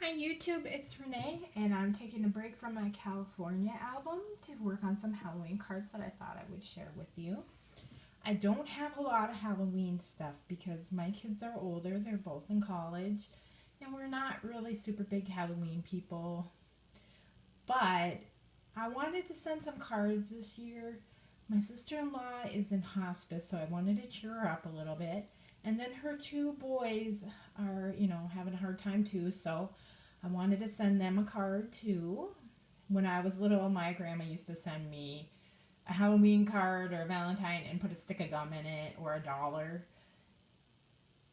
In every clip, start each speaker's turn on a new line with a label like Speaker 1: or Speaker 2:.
Speaker 1: Hi YouTube, it's Renee, and I'm taking a break from my California album to work on some Halloween cards that I thought I would share with you. I don't have a lot of Halloween stuff because my kids are older, they're both in college, and we're not really super big Halloween people. But I wanted to send some cards this year. My sister-in-law is in hospice, so I wanted to cheer her up a little bit. And then her two boys are, having a hard time too, so I wanted to send them a card too. When I was little, my grandma used to send me a Halloween card or a Valentine and put a stick of gum in it or $1.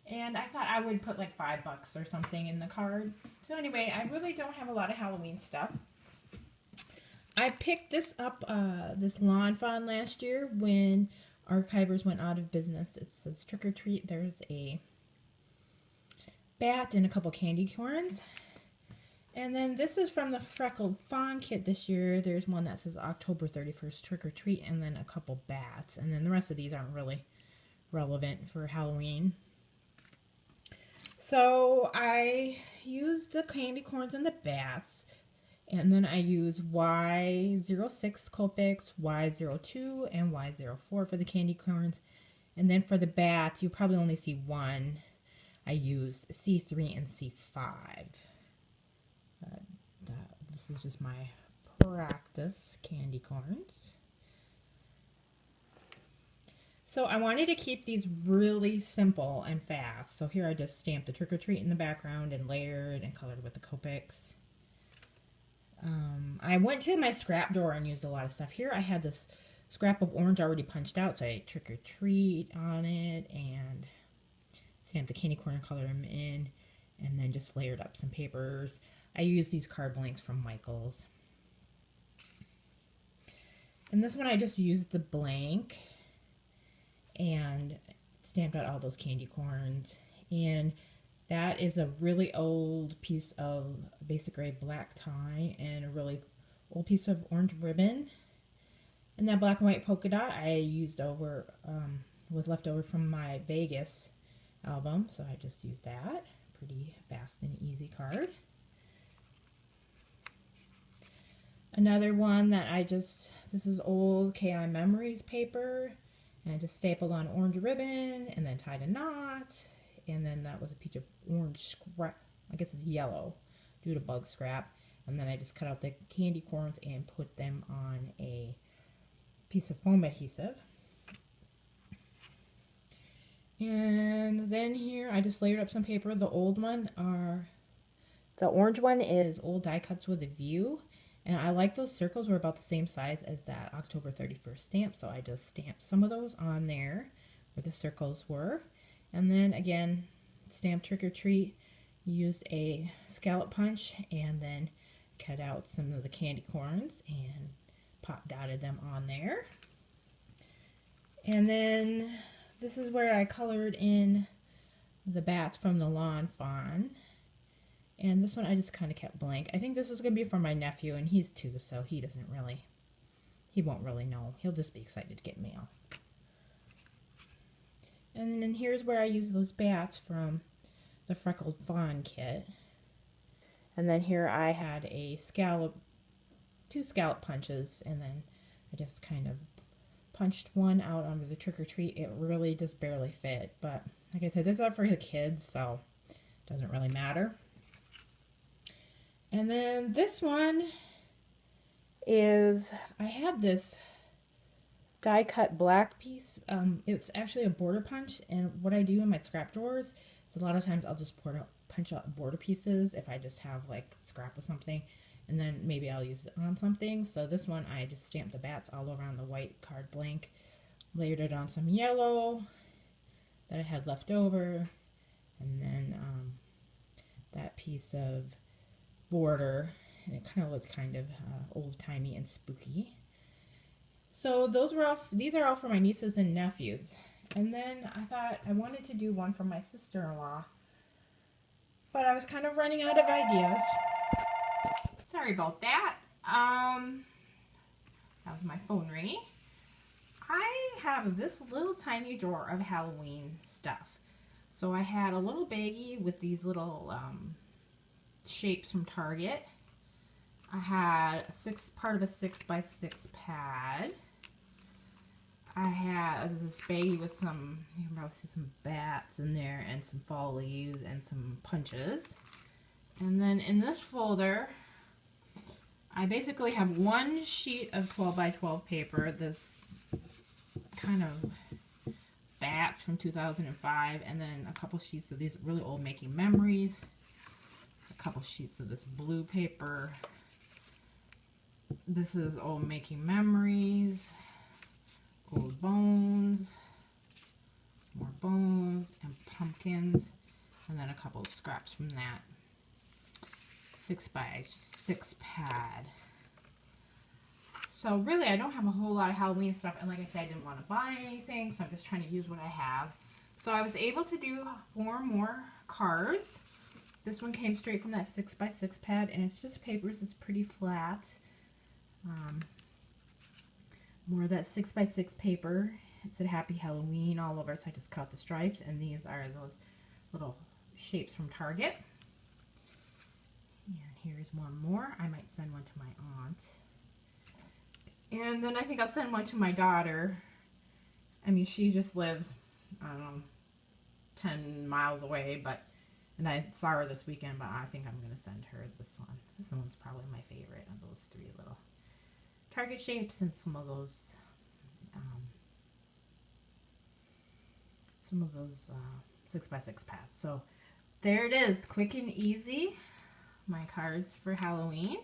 Speaker 1: And I thought I would put like $5 or something in the card. So anyway, I really don't have a lot of Halloween stuff. I picked this up, this Lawn Fawn last year when Archivers went out of business. It says Trick or Treat. There's a bat and a couple candy corns. And then this is from the Freckled Fawn kit this year. There's one that says October 31st Trick or Treat, and then a couple bats. And then the rest of these aren't really relevant for Halloween. So I used the candy corns and the bats. And then I use Y06 Copics, Y02, and Y04 for the candy corns. And then for the bats, you probably only see one. I used C3 and C5. This is just my practice candy corns. So I wanted to keep these really simple and fast. So here I just stamped the Trick or Treat in the background and layered and colored with the Copics. I went to my scrap drawer and used a lot of stuff. Here I had this scrap of orange already punched out, so I Trick or Treat on it and stamped the candy corn and colored them in, and then just layered up some papers. I used these card blanks from Michaels. And this one I just used the blank and stamped out all those candy corns. And that is a really old piece of basic gray black tie and a really old piece of orange ribbon. And that black and white polka dot I used over, was left over from my Vegas album, so I just used that. Pretty fast and easy card. Another one that this is old KI Memories paper, and I just stapled on orange ribbon and then tied a knot. And then that was a piece of orange scrap, I guess it's yellow, due to bug scrap. And then I just cut out the candy corns and put them on a piece of foam adhesive. And then here I just layered up some paper. The orange one is old die cuts with a view. And I like those circles were about the same size as that October 31st stamp. So I just stamped some of those on there where the circles were. And then again, stamped Trick or Treat, used a scallop punch, and then cut out some of the candy corns and dotted them on there. And then this is where I colored in the bats from the Lawn Fawn. And this one I just kind of kept blank. I think this was going to be for my nephew, and he's 2, so he won't really know. He'll just be excited to get mail. And then here's where I use those bats from the Freckled Fawn kit. And then here I had two scallop punches, and then I just kind of punched one out under the Trick or Treat. It really just barely fit, but like I said, this is for the kids, so it doesn't really matter. And then this one is, I have this die cut black piece. It's actually a border punch, and what I do in my scrap drawers is a lot of times I'll just punch out border pieces if I just have like scrap or something, and then maybe I'll use it on something. So this one I just stamped the bats all around the white card blank, layered it on some yellow that I had left over, and then that piece of border, and it kind of looked kind of old-timey and spooky. So these are all for my nieces and nephews. And then I thought I wanted to do one for my sister-in-law, but I was kind of running out of ideas. Sorry about that. That was my phone ringing. I have this little tiny drawer of Halloween stuff. So I had a little baggie with these little shapes from Target. I had part of a 6x6 pad. I had this baggie with some, you can probably see some bats in there and some fall leaves and some punches. And then in this folder, I basically have one sheet of 12x12 paper, this kind of bats from 2005, and then a couple sheets of these really old Making Memories, a couple sheets of this blue paper. This is old Making Memories, old bones, more bones, and pumpkins, and then a couple of scraps from that 6x6 pad. So really I don't have a whole lot of Halloween stuff, and like I said, I didn't want to buy anything, so I'm just trying to use what I have. So I was able to do 4 more cards. This one came straight from that 6x6 pad, and it's just papers, it's pretty flat. More of that 6x6 paper. It said Happy Halloween all over, so I just cut the stripes, and these are those little shapes from Target. And here's one more. I might send one to my aunt. And then I think I'll send one to my daughter. I mean, she just lives, I don't know, 10 miles away, and I saw her this weekend, but I think I'm going to send her this one. This one's probably my favorite of those 3 little Target shapes, and some of those 6x6 pads. So there it is, quick and easy, my cards for Halloween.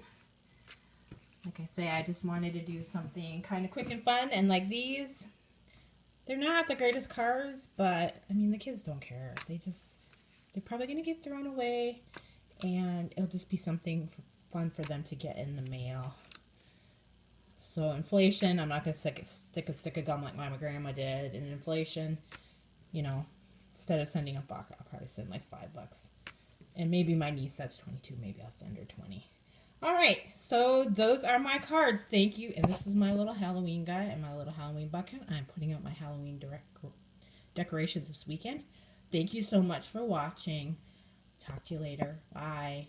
Speaker 1: Like I say, I just wanted to do something kind of quick and fun, and like these, they're not the greatest cards, but I mean the kids don't care. They're probably going to get thrown away, and it'll just be something fun for them to get in the mail. So inflation, I'm not going to stick a stick of gum like my grandma did. And inflation, you know, instead of sending a buck, I'll probably send like $5. And maybe my niece, that's 22, maybe I'll send her 20. Alright, so those are my cards. Thank you. And this is my little Halloween guy and my little Halloween bucket. I'm putting out my Halloween decorations this weekend. Thank you so much for watching. Talk to you later. Bye.